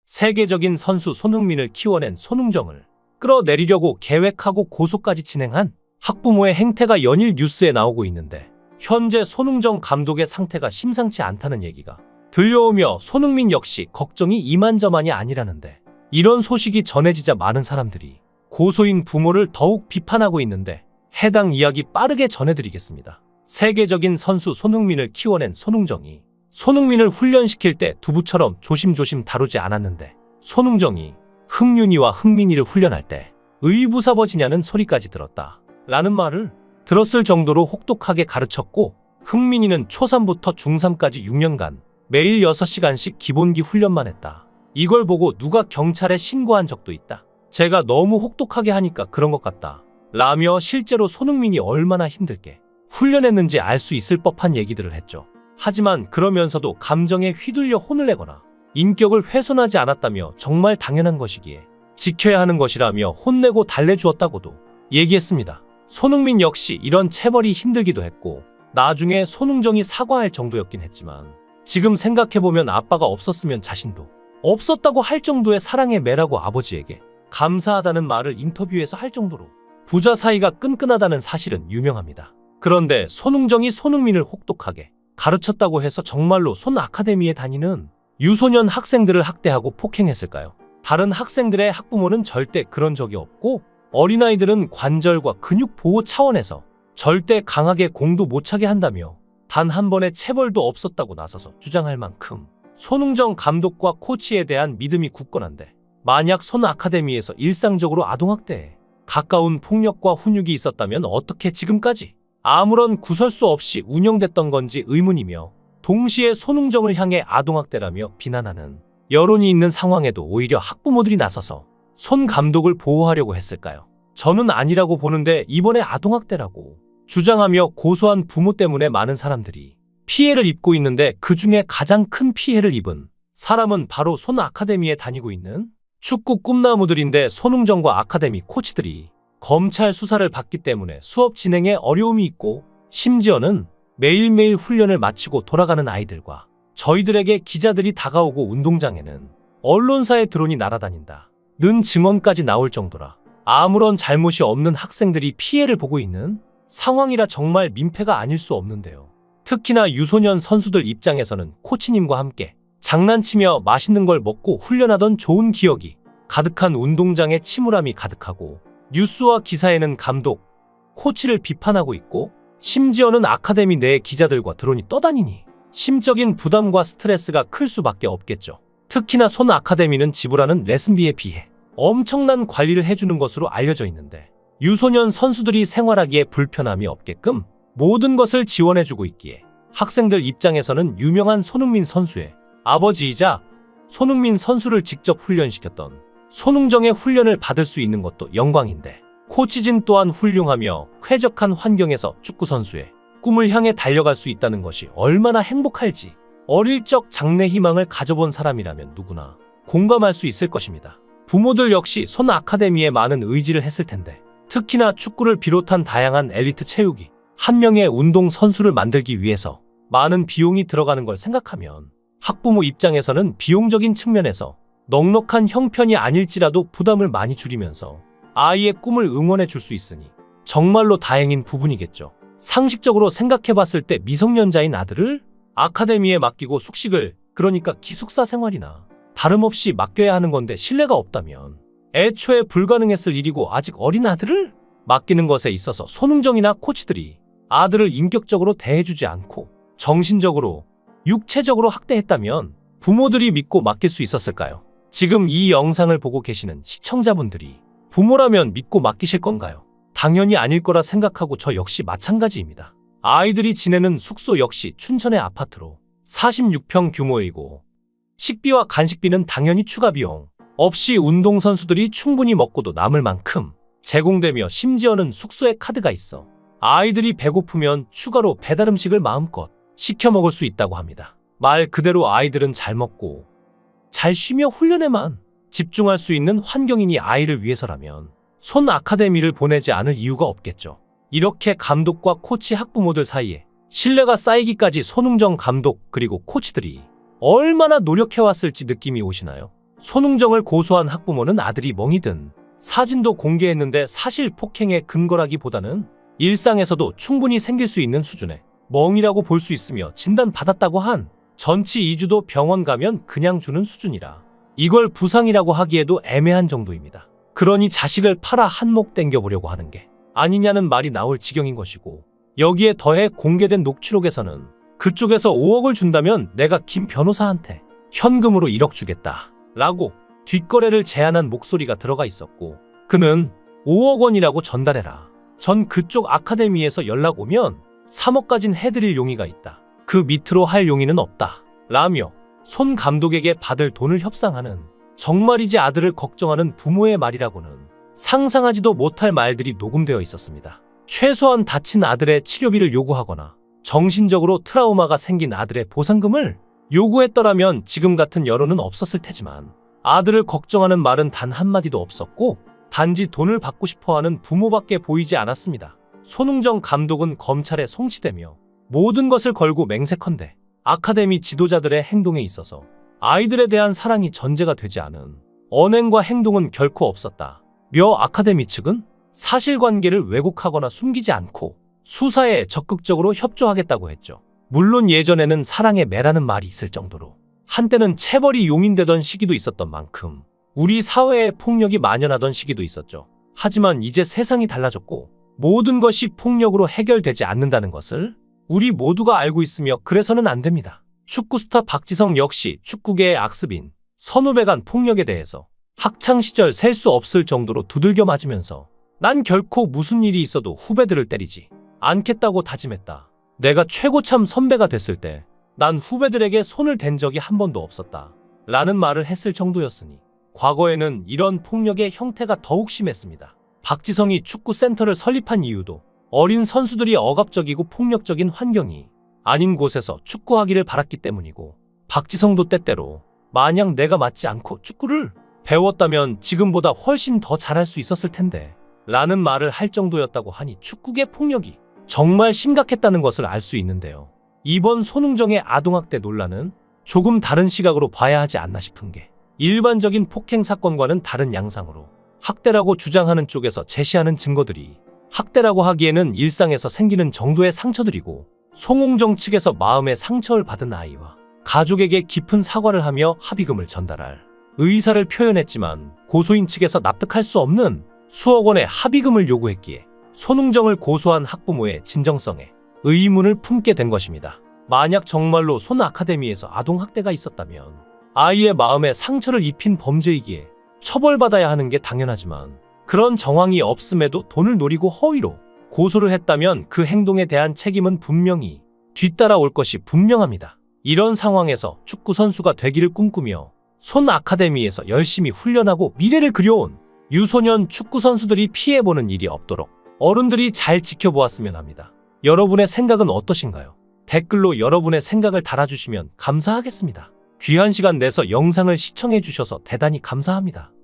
세계적인 선수 손흥민을 키워낸 손흥정을 끌어내리려고 계획하고 고소까지 진행한 학부모의 행태가 연일 뉴스에 나오고 있는데, 현재 손흥정 감독의 상태가 심상치 않다는 얘기가 들려오며 손흥민 역시 걱정이 이만저만이 아니라는데, 이런 소식이 전해지자 많은 사람들이 고소인 부모를 더욱 비판하고 있는데, 해당 이야기 빠르게 전해드리겠습니다. 세계적인 선수 손흥민을 키워낸 손흥정이 손흥민을 훈련시킬 때 두부처럼 조심조심 다루지 않았는데, 손흥정이 흥윤이와 흥민이를 훈련할 때 의부사버지냐는 소리까지 들었다 라는 말을 들었을 정도로 혹독하게 가르쳤고, 흥민이는 초3부터 중3까지 6년간 매일 6시간씩 기본기 훈련만 했다. 이걸 보고 누가 경찰에 신고한 적도 있다. 제가 너무 혹독하게 하니까 그런 것 같다 라며 실제로 손흥민이 얼마나 힘들게 훈련했는지 알 수 있을 법한 얘기들을 했죠. 하지만 그러면서도 감정에 휘둘려 혼을 내거나 인격을 훼손하지 않았다며 정말 당연한 것이기에 지켜야 하는 것이라며 혼내고 달래주었다고도 얘기했습니다. 손흥민 역시 이런 체벌이 힘들기도 했고, 나중에 손흥정이 사과할 정도였긴 했지만, 지금 생각해보면 아빠가 없었으면 자신도 없었다고 할 정도의 사랑의 매라고 아버지에게 감사하다는 말을 인터뷰에서 할 정도로 부자 사이가 끈끈하다는 사실은 유명합니다. 그런데 손흥정이 손흥민을 혹독하게 가르쳤다고 해서 정말로 손 아카데미에 다니는 유소년 학생들을 학대하고 폭행했을까요? 다른 학생들의 학부모는 절대 그런 적이 없고, 어린아이들은 관절과 근육 보호 차원에서 절대 강하게 공도 못 차게 한다며 단 한 번의 체벌도 없었다고 나서서 주장할 만큼 손흥정 감독과 코치에 대한 믿음이 굳건한데, 만약 손 아카데미에서 일상적으로 아동학대에 가까운 폭력과 훈육이 있었다면 어떻게 지금까지 아무런 구설수 없이 운영됐던 건지 의문이며, 동시에 손흥정을 향해 아동학대라며 비난하는 여론이 있는 상황에도 오히려 학부모들이 나서서 손 감독을 보호하려고 했을까요? 저는 아니라고 보는데, 이번에 아동학대라고 주장하며 고소한 부모 때문에 많은 사람들이 피해를 입고 있는데, 그 중에 가장 큰 피해를 입은 사람은 바로 손 아카데미에 다니고 있는 축구 꿈나무들인데, 손흥정과 아카데미 코치들이 검찰 수사를 받기 때문에 수업 진행에 어려움이 있고, 심지어는 매일매일 훈련을 마치고 돌아가는 아이들과 저희들에게 기자들이 다가오고 운동장에는 언론사의 드론이 날아다닌다 는 증언까지 나올 정도라 아무런 잘못이 없는 학생들이 피해를 보고 있는 상황이라 정말 민폐가 아닐 수 없는데요. 특히나 유소년 선수들 입장에서는 코치님과 함께 장난치며 맛있는 걸 먹고 훈련하던 좋은 기억이 가득한 운동장에 침울함이 가득하고, 뉴스와 기사에는 감독, 코치를 비판하고 있고, 심지어는 아카데미 내 기자들과 드론이 떠다니니 심적인 부담과 스트레스가 클 수밖에 없겠죠. 특히나 손 아카데미는 지불하는 레슨비에 비해 엄청난 관리를 해주는 것으로 알려져 있는데, 유소년 선수들이 생활하기에 불편함이 없게끔 모든 것을 지원해주고 있기에 학생들 입장에서는 유명한 손흥민 선수의 아버지이자 손흥민 선수를 직접 훈련시켰던 손흥정의 훈련을 받을 수 있는 것도 영광인데, 코치진 또한 훌륭하며 쾌적한 환경에서 축구 선수의 꿈을 향해 달려갈 수 있다는 것이 얼마나 행복할지 어릴 적 장래 희망을 가져본 사람이라면 누구나 공감할 수 있을 것입니다. 부모들 역시 손 아카데미에 많은 의지를 했을 텐데, 특히나 축구를 비롯한 다양한 엘리트 체육이 한 명의 운동 선수를 만들기 위해서 많은 비용이 들어가는 걸 생각하면 학부모 입장에서는 비용적인 측면에서 넉넉한 형편이 아닐지라도 부담을 많이 줄이면서 아이의 꿈을 응원해 줄 수 있으니 정말로 다행인 부분이겠죠. 상식적으로 생각해 봤을 때 미성년자인 아들을 아카데미에 맡기고 숙식을, 그러니까 기숙사 생활이나 다름없이 맡겨야 하는 건데 신뢰가 없다면 애초에 불가능했을 일이고, 아직 어린 아들을 맡기는 것에 있어서 손흥정이나 코치들이 아들을 인격적으로 대해주지 않고 정신적으로, 육체적으로 학대했다면 부모들이 믿고 맡길 수 있었을까요? 지금 이 영상을 보고 계시는 시청자분들이 부모라면 믿고 맡기실 건가요? 당연히 아닐 거라 생각하고 저 역시 마찬가지입니다. 아이들이 지내는 숙소 역시 춘천의 아파트로 46평 규모이고, 식비와 간식비는 당연히 추가 비용 없이 운동선수들이 충분히 먹고도 남을 만큼 제공되며, 심지어는 숙소에 카드가 있어 아이들이 배고프면 추가로 배달 음식을 마음껏 시켜 먹을 수 있다고 합니다. 말 그대로 아이들은 잘 먹고 잘 쉬며 훈련에만 집중할 수 있는 환경이니 아이를 위해서라면 손 아카데미를 보내지 않을 이유가 없겠죠. 이렇게 감독과 코치, 학부모들 사이에 신뢰가 쌓이기까지 손흥정 감독 그리고 코치들이 얼마나 노력해왔을지 느낌이 오시나요? 손흥정을 고소한 학부모는 아들이 멍이 든 사진도 공개했는데 사실 폭행의 근거라기보다는 일상에서도 충분히 생길 수 있는 수준의 멍이라고 볼 수 있으며 진단받았다고 한 전치 2주도 병원 가면 그냥 주는 수준이라 이걸 부상이라고 하기에도 애매한 정도입니다. 그러니 자식을 팔아 한몫 땡겨보려고 하는 게 아니냐는 말이 나올 지경인 것이고, 여기에 더해 공개된 녹취록에서는 그쪽에서 5억을 준다면 내가 김 변호사한테 현금으로 1억 주겠다 라고 뒷거래를 제안한 목소리가 들어가 있었고, 그는 5억 원이라고 전달해라. 전 그쪽 아카데미에서 연락 오면 3억까진 해드릴 용의가 있다. 그 밑으로 할 용의는 없다. 라며 손 감독에게 받을 돈을 협상하는, 정말이지 아들을 걱정하는 부모의 말이라고는 상상하지도 못할 말들이 녹음되어 있었습니다. 최소한 다친 아들의 치료비를 요구하거나 정신적으로 트라우마가 생긴 아들의 보상금을 요구했더라면 지금 같은 여론은 없었을 테지만 아들을 걱정하는 말은 단 한마디도 없었고 단지 돈을 받고 싶어하는 부모밖에 보이지 않았습니다. 손흥정 감독은 검찰에 송치되며 모든 것을 걸고 맹세컨대 아카데미 지도자들의 행동에 있어서 아이들에 대한 사랑이 전제가 되지 않은 언행과 행동은 결코 없었다. 며 아카데미 측은 사실관계를 왜곡하거나 숨기지 않고 수사에 적극적으로 협조하겠다고 했죠. 물론 예전에는 사랑의 매라는 말이 있을 정도로 한때는 체벌이 용인되던 시기도 있었던 만큼 우리 사회에 폭력이 만연하던 시기도 있었죠. 하지만 이제 세상이 달라졌고 모든 것이 폭력으로 해결되지 않는다는 것을 우리 모두가 알고 있으며 그래서는 안 됩니다. 축구 스타 박지성 역시 축구계의 악습인 선후배 간 폭력에 대해서 학창시절 셀 수 없을 정도로 두들겨 맞으면서 난 결코 무슨 일이 있어도 후배들을 때리지 않겠다고 다짐했다. 내가 최고참 선배가 됐을 때 난 후배들에게 손을 댄 적이 한 번도 없었다 라는 말을 했을 정도였으니 과거에는 이런 폭력의 형태가 더욱 심했습니다. 박지성이 축구센터를 설립한 이유도 어린 선수들이 억압적이고 폭력적인 환경이 아닌 곳에서 축구하기를 바랐기 때문이고, 박지성도 때때로 만약 내가 맞지 않고 축구를 배웠다면 지금보다 훨씬 더 잘할 수 있었을 텐데 라는 말을 할 정도였다고 하니 축구계 폭력이 정말 심각했다는 것을 알 수 있는데요. 이번 손흥정의 아동학대 논란은 조금 다른 시각으로 봐야 하지 않나 싶은 게, 일반적인 폭행 사건과는 다른 양상으로 학대라고 주장하는 쪽에서 제시하는 증거들이 학대라고 하기에는 일상에서 생기는 정도의 상처들이고, 송홍정 측에서 마음의 상처를 받은 아이와 가족에게 깊은 사과를 하며 합의금을 전달할 의사를 표현했지만 고소인 측에서 납득할 수 없는 수억 원의 합의금을 요구했기에 손흥정을 고소한 학부모의 진정성에 의문을 품게 된 것입니다. 만약 정말로 손 아카데미에서 아동학대가 있었다면 아이의 마음에 상처를 입힌 범죄이기에 처벌받아야 하는 게 당연하지만, 그런 정황이 없음에도 돈을 노리고 허위로 고소를 했다면 그 행동에 대한 책임은 분명히 뒤따라올 것이 분명합니다. 이런 상황에서 축구 선수가 되기를 꿈꾸며 손 아카데미에서 열심히 훈련하고 미래를 그려온 유소년 축구 선수들이 피해보는 일이 없도록 어른들이 잘 지켜보았으면 합니다. 여러분의 생각은 어떠신가요? 댓글로 여러분의 생각을 달아주시면 감사하겠습니다. 귀한 시간 내서 영상을 시청해 주셔서 대단히 감사합니다.